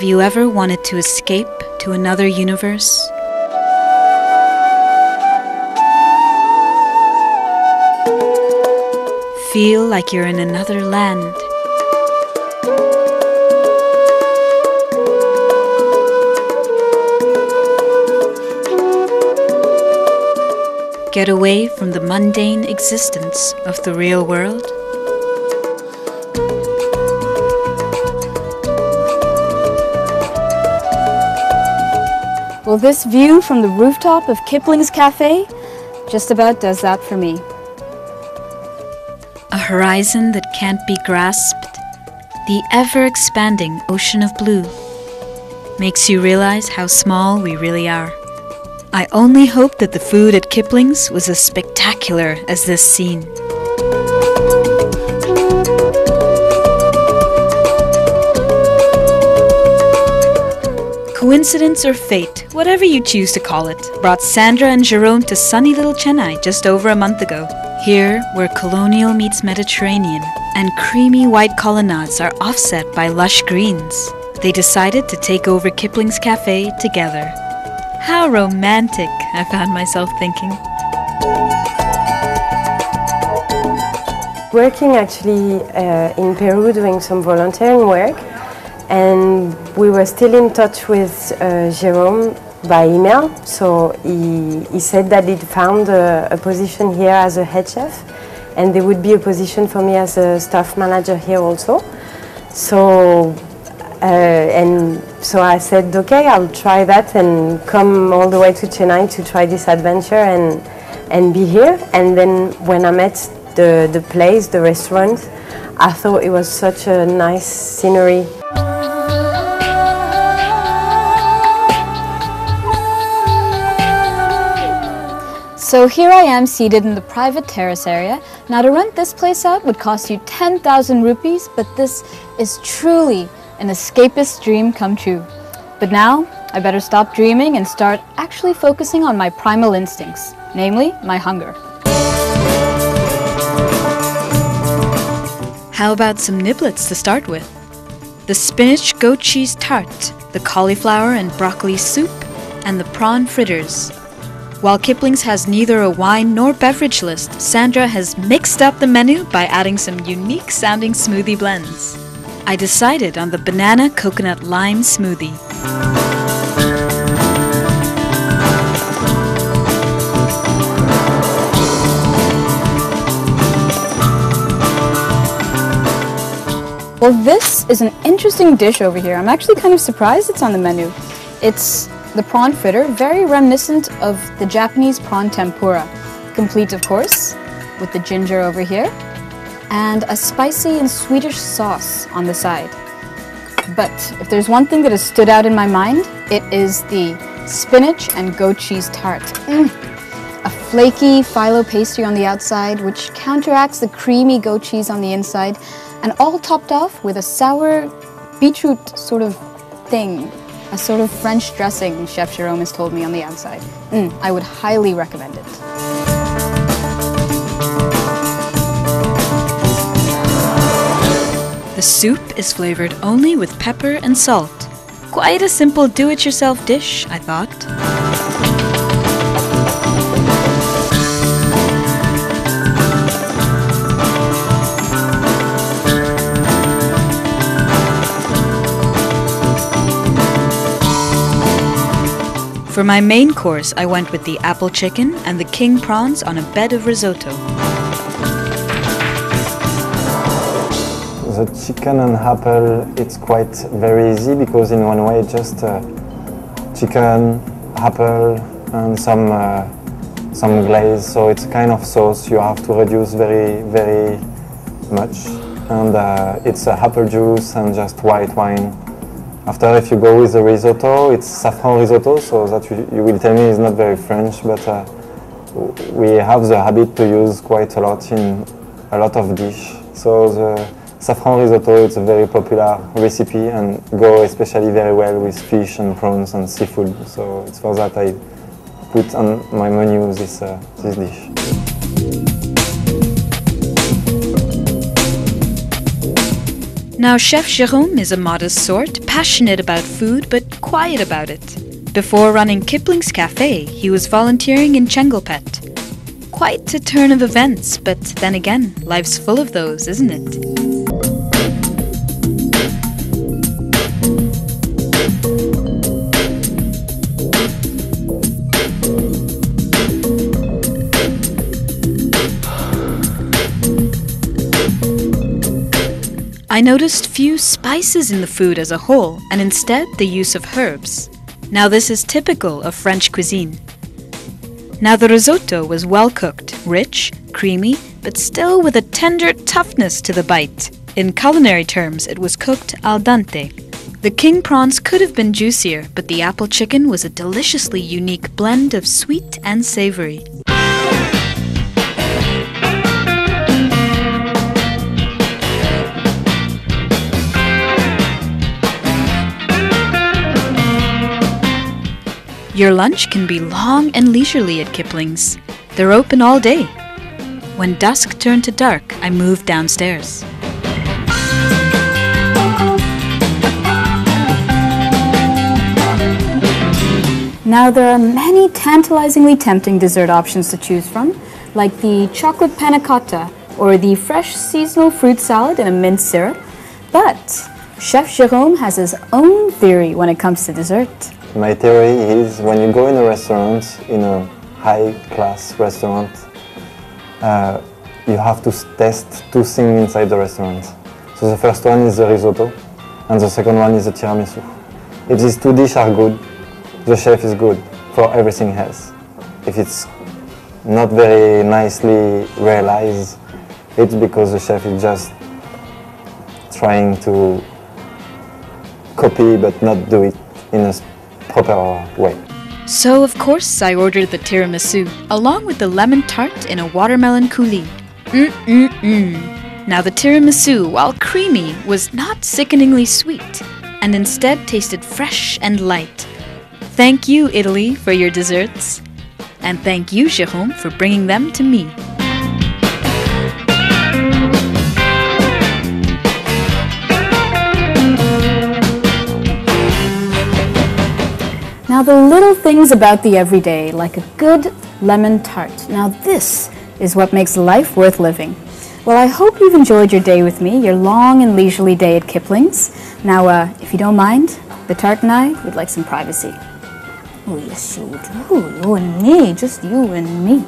Have you ever wanted to escape to another universe? Feel like you're in another land. Get away from the mundane existence of the real world. Well, this view from the rooftop of Kipling'S cafe just about does that for me. A horizon that can't be grasped, the ever-expanding ocean of blue, makes you realize how small we really are. I only hope that the food at Kipling'S was as spectacular as this scene. Coincidence or fate, whatever you choose to call it, brought Sandra and Jerome to sunny little Chennai just over a month ago. Here, where colonial meets Mediterranean and creamy white colonnades are offset by lush greens, they decided to take over Kipling'S cafe together. How romantic, I found myself thinking. Working actually in Peru doing some volunteering work, and we were still in touch with Jerome by email, so he said that he'd found a position here as a head chef, and there would be a position for me as a staff manager here also. So I said, okay, I'll try that and come all the way to Chennai to try this adventure and be here. And then when I met the place, the restaurant, I thought it was such a nice scenery. So here I am seated in the private terrace area. Now to rent this place out would cost you 10,000 rupees, but this is truly an escapist dream come true. But now, I better stop dreaming and start actually focusing on my primal instincts, namely my hunger. How about some niblets to start with? The spinach goat cheese tart, the cauliflower and broccoli soup, and the prawn fritters. While Kipling'S has neither a wine nor beverage list, Sandra has mixed up the menu by adding some unique sounding smoothie blends. I decided on the banana coconut lime smoothie. Well, this is an interesting dish over here. I'm actually kind of surprised it's on the menu. It's the prawn fritter, very reminiscent of the Japanese prawn tempura, complete of course with the ginger over here and a spicy and sweetish sauce on the side. But if there's one thing that has stood out in my mind, it is the spinach and goat cheese tart. A flaky phyllo pastry on the outside which counteracts the creamy goat cheese on the inside, and all topped off with a sour beetroot sort of thing. A sort of French dressing, Chef Jerome has told me, on the outside. I would highly recommend it. The soup is flavored only with pepper and salt. Quite a simple do-it-yourself dish, I thought. For my main course, I went with the apple chicken and the king prawns on a bed of risotto. The chicken and apple, it's quite very easy because in one way just chicken, apple and some glaze, so it's a kind of sauce you have to reduce very much, and it's apple juice and just white wine. After, if you go with the risotto, it's saffron risotto, so that you will tell me is not very French, but we have the habit to use quite a lot in a lot of dish. So the saffron risotto, it's a very popular recipe and go especially very well with fish and prawns and seafood. So it's for that I put on my menu this dish. Now, Chef Jérôme is a modest sort, passionate about food but quiet about it. Before running Kipling's Cafe, he was volunteering in Chengalpet. Quite a turn of events, but then again, life's full of those, isn't it? I noticed few spices in the food as a whole, and instead the use of herbs. Now this is typical of French cuisine. Now the risotto was well cooked, rich, creamy, but still with a tender toughness to the bite. In culinary terms, it was cooked al dente. The king prawns could have been juicier, but the apple chicken was a deliciously unique blend of sweet and savory. Your lunch can be long and leisurely at Kipling's. They're open all day. When dusk turned to dark, I moved downstairs. Now there are many tantalizingly tempting dessert options to choose from, like the chocolate panna cotta or the fresh seasonal fruit salad in a mint syrup. But Chef Jérôme has his own theory when it comes to dessert. My theory is when you go in a restaurant, in a high-class restaurant, you have to test two things inside the restaurant. So the first one is the risotto, and the second one is the tiramisu. If these two dishes are good, the chef is good for everything else. If it's not very nicely realized, it's because the chef is just trying to copy but not do it in a proper way. So of course I ordered the tiramisu, along with the lemon tart in a watermelon coulis. Now the tiramisu, while creamy, was not sickeningly sweet, and instead tasted fresh and light. Thank you, Italy, for your desserts. And thank you, Jérôme, for bringing them to me. Now the little things about the everyday, like a good lemon tart. Now this is what makes life worth living. Well, I hope you've enjoyed your day with me, your long and leisurely day at Kipling's. Now, if you don't mind, the tart and I would like some privacy. Oh, yes, you do. You and me, just you and me.